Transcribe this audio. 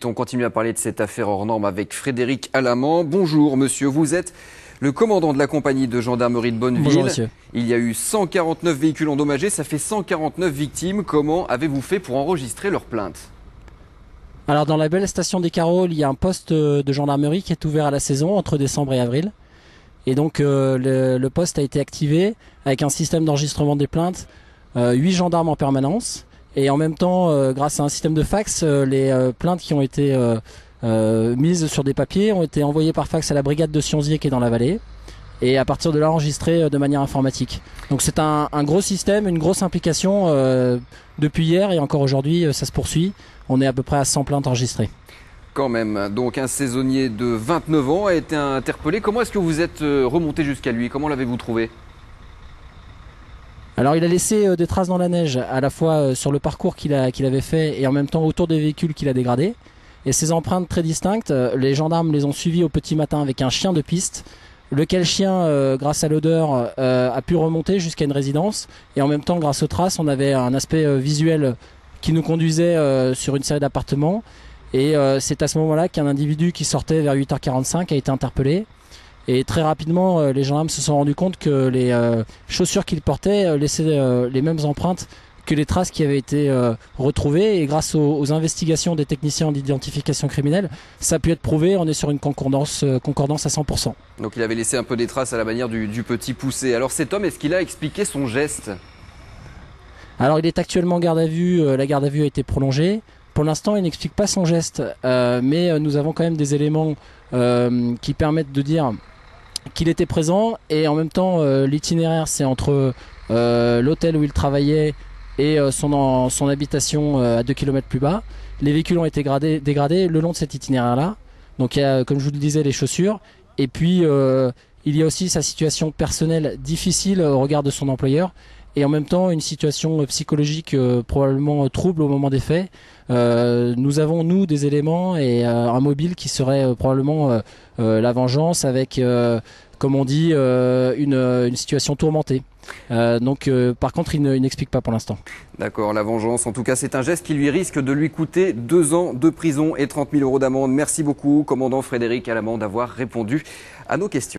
On continue à parler de cette affaire hors norme avec Frédéric Alamand. Bonjour monsieur, vous êtes le commandant de la compagnie de gendarmerie de Bonneville. Bonjour monsieur. Il y a eu 149 véhicules endommagés, ça fait 149 victimes. Comment avez-vous fait pour enregistrer leurs plaintes? Alors dans la belle station des Carreaux, il y a un poste de gendarmerie qui est ouvert à la saison entre décembre et avril. Et donc le poste a été activé avec un système d'enregistrement des plaintes, 8 gendarmes en permanence. Et en même temps, grâce à un système de fax, les plaintes qui ont été mises sur des papiers ont été envoyées par fax à la brigade de Sionzier qui est dans la vallée. Et à partir de là, enregistrées de manière informatique. Donc c'est un gros système, une grosse implication depuis hier et encore aujourd'hui, ça se poursuit. On est à peu près à 100 plaintes enregistrées. Quand même, donc un saisonnier de 29 ans a été interpellé. Comment est-ce que vous êtes remonté jusqu'à lui? Comment l'avez-vous trouvé? Alors il a laissé des traces dans la neige, à la fois sur le parcours qu'il avait fait et en même temps autour des véhicules qu'il a dégradés. Et ces empreintes très distinctes, les gendarmes les ont suivies au petit matin avec un chien de piste, lequel chien, grâce à l'odeur, a pu remonter jusqu'à une résidence. Et en même temps, grâce aux traces, on avait un aspect visuel qui nous conduisait sur une série d'appartements. Et c'est à ce moment-là qu'un individu qui sortait vers 8h45 a été interpellé. Et très rapidement, les gendarmes se sont rendus compte que les chaussures qu'il portait laissaient les mêmes empreintes que les traces qui avaient été retrouvées. Et grâce aux investigations des techniciens d'identification criminelle, ça a pu être prouvé. On est sur une concordance à 100%. Donc il avait laissé un peu des traces à la manière du petit poussé. Alors cet homme, est-ce qu'il a expliqué son geste? Alors il est actuellement en garde à vue. La garde à vue a été prolongée. Pour l'instant, il n'explique pas son geste. Mais nous avons quand même des éléments qui permettent de dire qu'il était présent. Et en même temps, l'itinéraire, c'est entre l'hôtel où il travaillait et son habitation à 2 km plus bas. Les véhicules ont été dégradés le long de cet itinéraire-là. Donc il y a, comme je vous le disais, les chaussures. Et puis il y a aussi sa situation personnelle difficile au regard de son employeur. Et en même temps une situation psychologique probablement trouble au moment des faits. Nous avons, nous, des éléments et un mobile qui serait probablement la vengeance avec, comme on dit, une situation tourmentée. Par contre, il n'explique pas pour l'instant. D'accord, la vengeance. En tout cas, c'est un geste qui lui risque de lui coûter 2 ans de prison et 30 000 € d'amende. Merci beaucoup, commandant Frédéric Alamand, d'avoir répondu à nos questions.